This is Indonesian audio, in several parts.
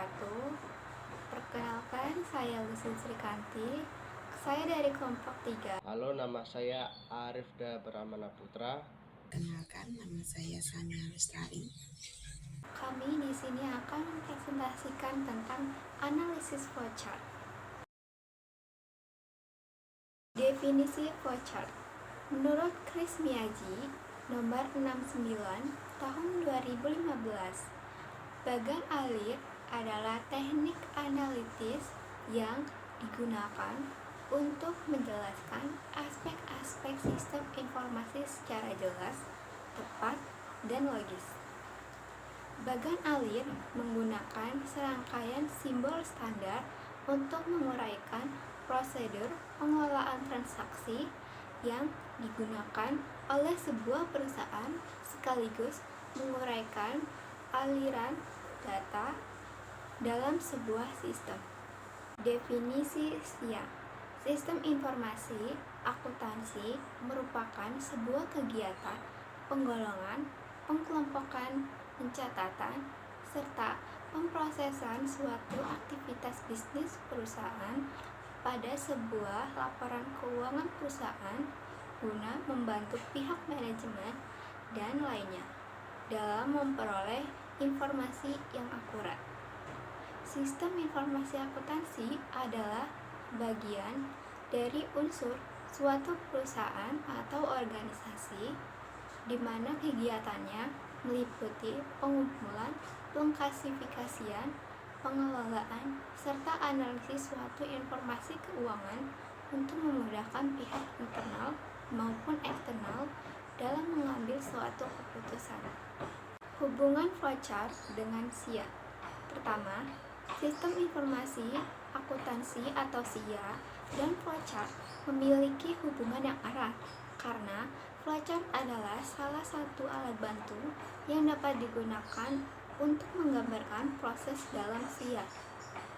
wabarakatuh. Perkenalkan, saya Lucy Srikanti. Saya dari kelompok 3. Halo, nama saya Arifda Pramana Putra. Kenalkan, nama saya Sania Lestari. Kami di sini akan mempresentasikan tentang analisis flowchart. Definisi flowchart. Menurut Chris Miyaji, nomor 69 tahun 2015, bagan alir adalah teknik analitis yang digunakan untuk menjelaskan aspek-aspek sistem informasi secara jelas, tepat, dan logis. Bagan alir menggunakan serangkaian simbol standar untuk menguraikan prosedur pengelolaan transaksi yang digunakan oleh sebuah perusahaan sekaligus menguraikan aliran data dalam sebuah sistem. Definisi SIA. Sistem informasi akuntansi merupakan sebuah kegiatan penggolongan, pengkelompokan, pencatatan, serta pemrosesan suatu aktivitas bisnis perusahaan pada sebuah laporan keuangan perusahaan guna membantu pihak manajemen dan lainnya dalam memperoleh informasi yang akurat. Sistem informasi akuntansi adalah bagian dari unsur suatu perusahaan atau organisasi di mana kegiatannya meliputi pengumpulan, pengklasifikasian, pengelolaan, serta analisis suatu informasi keuangan untuk memudahkan pihak internal maupun eksternal dalam mengambil suatu keputusan. Hubungan flowchart dengan SIA. Pertama, sistem informasi akuntansi atau SIA dan flowchart memiliki hubungan yang erat karena flowchart adalah salah satu alat bantu yang dapat digunakan untuk menggambarkan proses dalam SIA.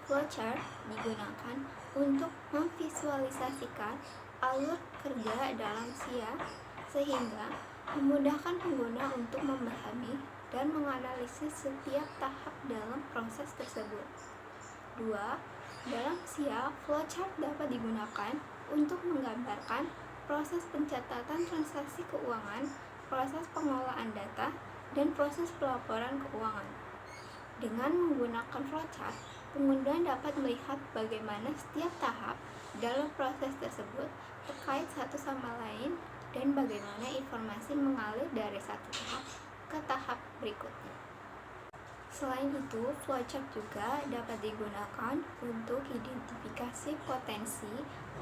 Flowchart digunakan untuk memvisualisasikan alur kerja dalam SIA sehingga memudahkan pengguna untuk memahami dan menganalisis setiap tahap dalam proses tersebut. 2. Dalam SIA, flowchart dapat digunakan untuk menggambarkan proses pencatatan transaksi keuangan, proses pengolahan data, dan proses pelaporan keuangan. Dengan menggunakan flowchart, pengguna dapat melihat bagaimana setiap tahap dalam proses tersebut terkait satu sama lain dan bagaimana informasi mengalir dari satu tahap ke tahap berikutnya. Selain itu, flowchart juga dapat digunakan untuk identifikasi potensi,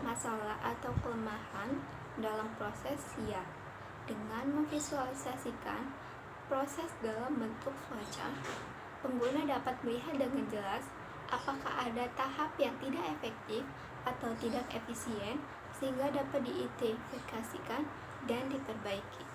masalah atau kelemahan dalam proses SIA. Dengan memvisualisasikan proses dalam bentuk flowchart, pengguna dapat melihat dengan jelas apakah ada tahap yang tidak efektif atau tidak efisien sehingga dapat diidentifikasikan dan diperbaiki.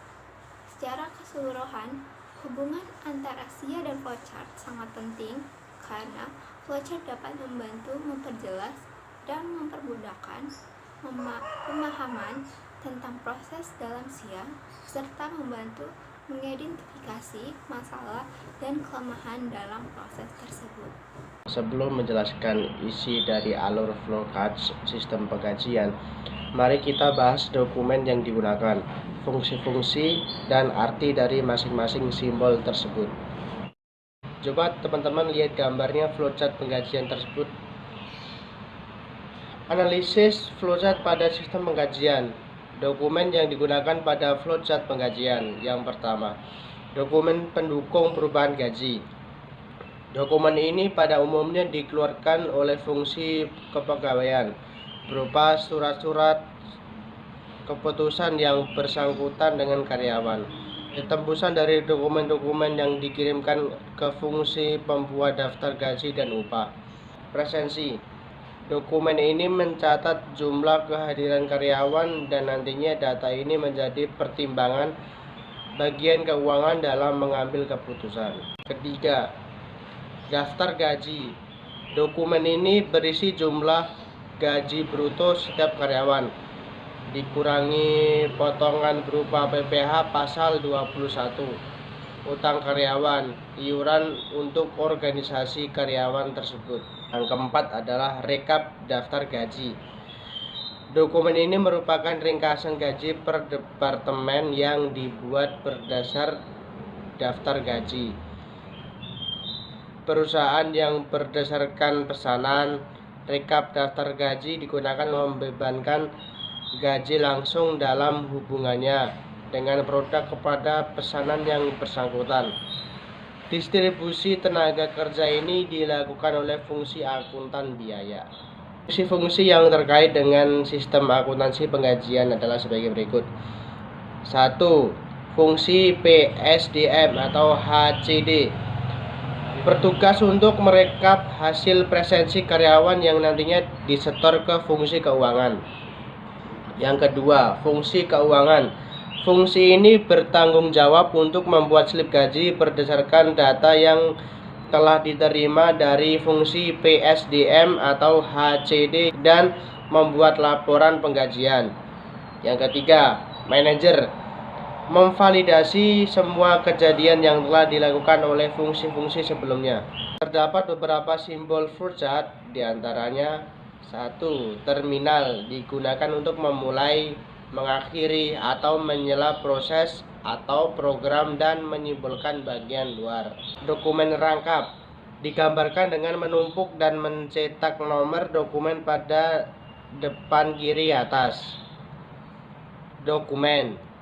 Secara keseluruhan, hubungan antara SIA dan flowchart sangat penting karena flowchart dapat membantu memperjelas dan mempermudahkan pemahaman tentang proses dalam SIA serta membantu mengidentifikasi masalah dan kelemahan dalam proses tersebut. Sebelum menjelaskan isi dari alur flowchart sistem penggajian, mari kita bahas dokumen yang digunakan, fungsi-fungsi, dan arti dari masing-masing simbol tersebut. Coba teman-teman lihat gambarnya flowchart penggajian tersebut. Analisis flowchart pada sistem penggajian. Dokumen yang digunakan pada flowchart penggajian. Yang pertama, dokumen pendukung perubahan gaji. Dokumen ini pada umumnya dikeluarkan oleh fungsi kepegawaian berupa surat-surat keputusan yang bersangkutan dengan karyawan. Tembusan dari dokumen-dokumen yang dikirimkan ke fungsi pembuat daftar gaji dan upah. Presensi. Dokumen ini mencatat jumlah kehadiran karyawan dan nantinya data ini menjadi pertimbangan bagian keuangan dalam mengambil keputusan. Ketiga, daftar gaji. Dokumen ini berisi jumlah gaji bruto setiap karyawan dikurangi potongan berupa PPh pasal 21. utang karyawan, iuran untuk organisasi karyawan tersebut. Yang keempat adalah rekap daftar gaji. Dokumen ini merupakan ringkasan gaji per departemen yang dibuat berdasar daftar gaji perusahaan yang berdasarkan pesanan. Rekap daftar gaji digunakan membebankan gaji langsung dalam hubungannya dengan produk kepada pesanan yang bersangkutan. Distribusi tenaga kerja ini dilakukan oleh fungsi akuntan biaya. Fungsi-fungsi yang terkait dengan sistem akuntansi penggajian adalah sebagai berikut. 1. Fungsi PSDM atau HCD bertugas untuk merekap hasil presensi karyawan yang nantinya disetor ke fungsi keuangan. Yang kedua, fungsi keuangan. Fungsi ini bertanggung jawab untuk membuat slip gaji berdasarkan data yang telah diterima dari fungsi PSDM atau HCD dan membuat laporan penggajian. Yang ketiga, manajer memvalidasi semua kejadian yang telah dilakukan oleh fungsi-fungsi sebelumnya. Terdapat beberapa simbol flowchart, diantaranya 1. Terminal digunakan untuk memulai, mengakhiri, atau menyela proses atau program dan menyimpulkan bagian luar. Dokumen rangkap digambarkan dengan menumpuk dan mencetak nomor dokumen pada depan kiri atas. Dokumen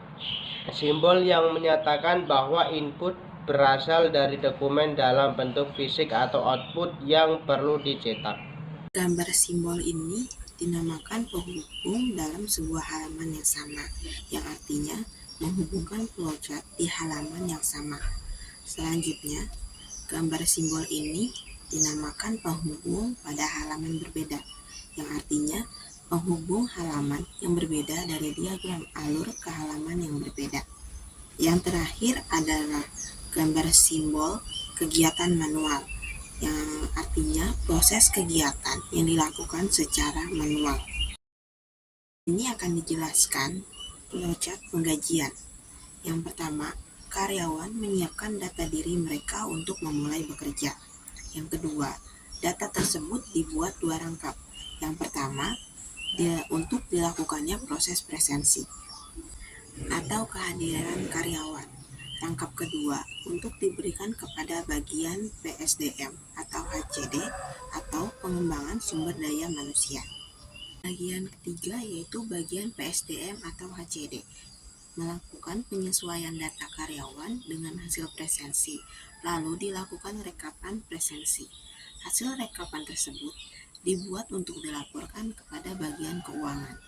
simbol yang menyatakan bahwa input berasal dari dokumen dalam bentuk fisik atau output yang perlu dicetak. Gambar simbol ini dinamakan penghubung dalam sebuah halaman yang sama, yang artinya menghubungkan flowchart di halaman yang sama. Selanjutnya, gambar simbol ini dinamakan penghubung pada halaman berbeda, yang artinya penghubung halaman yang berbeda dari diagram alur ke halaman yang berbeda. Yang terakhir adalah gambar simbol kegiatan manual, yang artinya proses kegiatan yang dilakukan secara manual. Ini akan dijelaskan flowchart penggajian. Yang pertama, karyawan menyiapkan data diri mereka untuk memulai bekerja. Yang kedua, data tersebut dibuat dua rangkap. Yang pertama, untuk dilakukannya proses presensi atau kehadiran karyawan. Rangkap kedua untuk diberikan kepada bagian PSDM atau HCD atau pengembangan sumber daya manusia. Bagian ketiga yaitu bagian PSDM atau HCD, melakukan penyesuaian data karyawan dengan hasil presensi, lalu dilakukan rekapan presensi. Hasil rekapan tersebut dibuat untuk dilaporkan kepada bagian keuangan.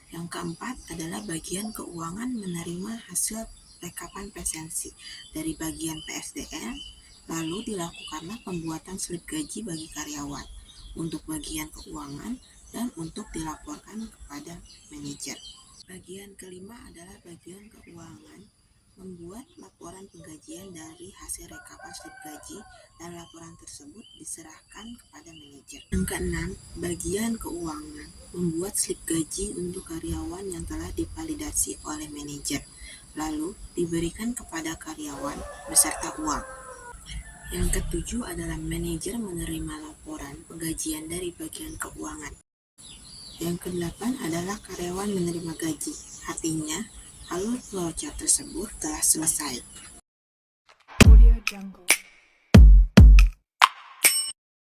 Yang keempat adalah bagian keuangan menerima hasil rekapan presensi dari bagian PSDM, lalu dilakukanlah pembuatan slip gaji bagi karyawan untuk bagian keuangan dan untuk dilaporkan kepada manajer. Bagian kelima adalah bagian keuangan membuat laporan penggajian dari hasil rekapan slip gaji dan laporan tersebut diserahkan kepada manajer. Yang keenam, bagian keuangan membuat slip gaji untuk karyawan yang telah divalidasi oleh manajer, lalu diberikan kepada karyawan beserta uang. Yang ketujuh adalah manajer menerima laporan penggajian dari bagian keuangan. Yang kedelapan adalah karyawan menerima gaji, artinya alur flowchart tersebut telah selesai. Audio Jungle.